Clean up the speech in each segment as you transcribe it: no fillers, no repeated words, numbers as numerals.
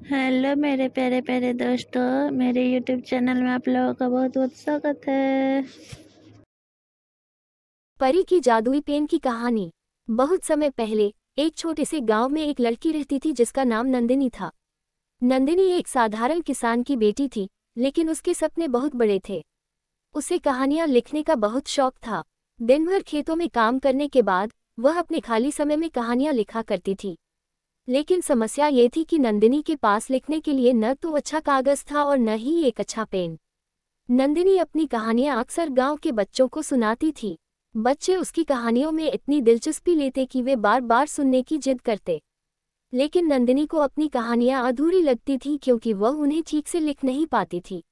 Hello मेरे प्यारे प्यारे दोस्तों, मेरे यूट्यूब चैनल में आप लोगों का बहुत बहुत स्वागत है। परी की जादुई पेन की कहानी। बहुत समय पहले एक छोटे से गांव में एक लड़की रहती थी जिसका नाम नंदिनी था। नंदिनी एक साधारण किसान की बेटी थी, लेकिन उसके सपने बहुत बड़े थे। उसे कहानियां लिखने का बहुत शौक था। दिन भर खेतों में काम करने के बाद वह अपने खाली समय में कहानियां लिखा करती थी। लेकिन समस्या ये थी कि नंदिनी के पास लिखने के लिए न तो अच्छा कागज था और न ही एक अच्छा पेन। नंदिनी अपनी कहानियां अक्सर गांव के बच्चों को सुनाती थी। बच्चे उसकी कहानियों में इतनी दिलचस्पी लेते कि वे बार बार सुनने की जिद करते। लेकिन नंदिनी को अपनी कहानियां अधूरी लगती थी क्योंकि वह उन्हें ठीक से लिख नहीं पाती थी।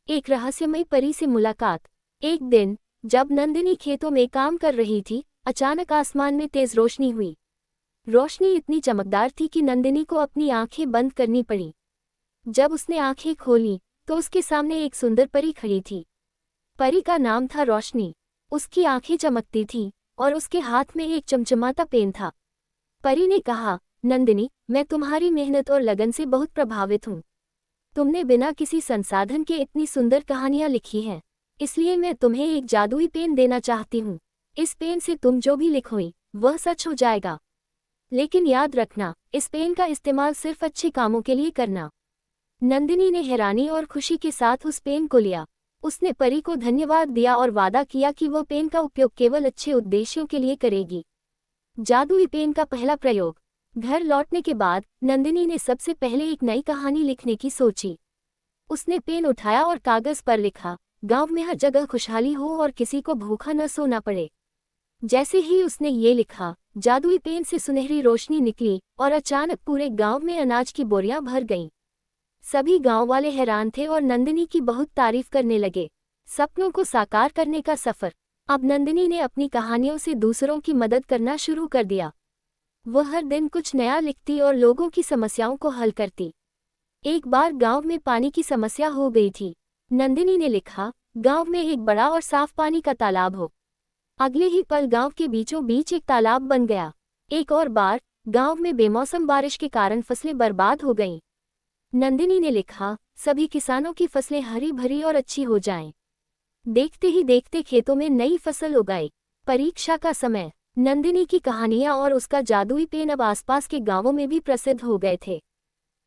एक रहस्यमयी परी से मुलाकात। एक दिन जब नंदिनी खेतों में काम कर रही थी, अचानक आसमान में तेज रोशनी हुई। रोशनी इतनी चमकदार थी कि नंदिनी को अपनी आंखें बंद करनी पड़ी। जब उसने आंखें खोलीं, तो उसके सामने एक सुंदर परी खड़ी थी। परी का नाम था रोशनी। उसकी आंखें चमकती थीं और उसके हाथ में एक चमचमाता पेन था। परी ने कहा, नंदिनी, मैं तुम्हारी मेहनत और लगन से बहुत प्रभावित हूँ। तुमने बिना किसी संसाधन के इतनी सुंदर कहानियां लिखी हैं, इसलिए मैं तुम्हें एक जादुई पेन देना चाहती हूँ। इस पेन से तुम जो भी लिखोगी वह सच हो जाएगा। लेकिन याद रखना, इस पेन का इस्तेमाल सिर्फ अच्छे कामों के लिए करना। नंदिनी ने हैरानी और खुशी के साथ उस पेन को लिया। उसने परी को धन्यवाद दिया और वादा किया कि वह पेन का उपयोग केवल अच्छे उद्देश्यों के लिए करेगी। जादुई पेन का पहला प्रयोग। घर लौटने के बाद नंदिनी ने सबसे पहले एक नई कहानी लिखने की सोची। उसने पेन उठाया और कागज पर लिखा, गांव में हर जगह खुशहाली हो और किसी को भूखा न सोना पड़े। जैसे ही उसने ये लिखा, जादुई पेन से सुनहरी रोशनी निकली और अचानक पूरे गांव में अनाज की बोरियां भर गईं। सभी गांव वाले हैरान थे और नंदिनी की बहुत तारीफ करने लगे। सपनों को साकार करने का सफर। अब नंदिनी ने अपनी कहानियों से दूसरों की मदद करना शुरू कर दिया। वह हर दिन कुछ नया लिखती और लोगों की समस्याओं को हल करती। एक बार गांव में पानी की समस्या हो गई थी। नंदिनी ने लिखा, गांव में एक बड़ा और साफ पानी का तालाब हो। अगले ही पल गांव के बीचों बीच एक तालाब बन गया। एक और बार गांव में बेमौसम बारिश के कारण फसलें बर्बाद हो गईं। नंदिनी ने लिखा, सभी किसानों की फसलें हरी भरी और अच्छी हो जाएं। देखते ही देखते खेतों में नई फसल उगाई। परीक्षा का समय। नंदिनी की कहानियां और उसका जादुई पेन अब आसपास के गांवों में भी प्रसिद्ध हो गए थे।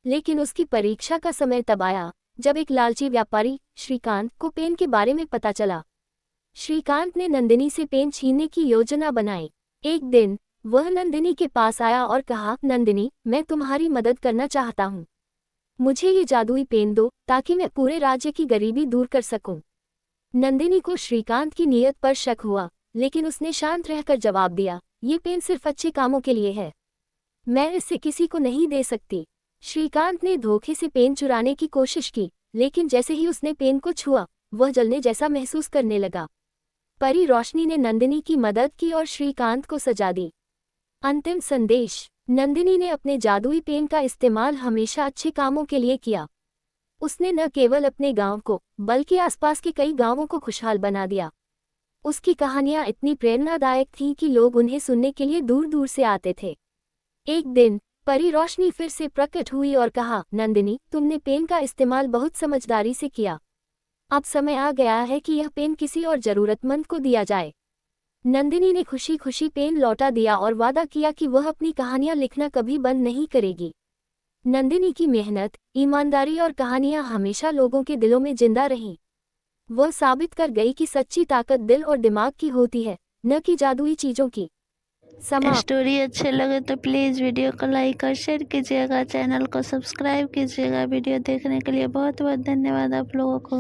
लेकिन उसकी परीक्षा का समय तब आया जब एक लालची व्यापारी श्रीकांत को पेन के बारे में पता चला। श्रीकांत ने नंदिनी से पेन छीनने की योजना बनाई। एक दिन वह नंदिनी के पास आया और कहा, नंदिनी, मैं तुम्हारी मदद करना चाहता हूँ। मुझे ये जादुई पेन दो ताकि मैं पूरे राज्य की गरीबी दूर कर सकूं। नंदिनी को श्रीकांत की नीयत पर शक हुआ, लेकिन उसने शांत रहकर जवाब दिया, ये पेन सिर्फ अच्छे कामों के लिए है। मैं इसे किसी को नहीं दे सकती। श्रीकांत ने धोखे से पेन चुराने की कोशिश की, लेकिन जैसे ही उसने पेन को छुआ, वह जलने जैसा महसूस करने लगा। परी रोशनी ने नंदिनी की मदद की और श्रीकांत को सजा दी। अंतिम संदेश। नंदिनी ने अपने जादुई पेन का इस्तेमाल हमेशा अच्छे कामों के लिए किया। उसने न केवल अपने गांव को, बल्कि आसपास के कई गांवों को खुशहाल बना दिया। उसकी कहानियां इतनी प्रेरणादायक थीं कि लोग उन्हें सुनने के लिए दूर दूर से आते थे। एक दिन परी रोशनी फिर से प्रकट हुई और कहा, नंदिनी, तुमने पेन का इस्तेमाल बहुत समझदारी से किया। अब समय आ गया है कि यह पेन किसी और जरूरतमंद को दिया जाए। नंदिनी ने खुशी खुशी पेन लौटा दिया और वादा किया कि वह अपनी कहानियां लिखना कभी बंद नहीं करेगी। नंदिनी की मेहनत, ईमानदारी और कहानियां हमेशा लोगों के दिलों में जिंदा रहीं। वह साबित कर गई कि सच्ची ताकत दिल और दिमाग की होती है, न कि जादुई चीजों की। समाप्त। स्टोरी अच्छे लगे तो प्लीज़ वीडियो को लाइक और शेयर कीजिएगा, चैनल को सब्सक्राइब कीजिएगा। वीडियो देखने के लिए बहुत बहुत धन्यवाद आप लोगों को।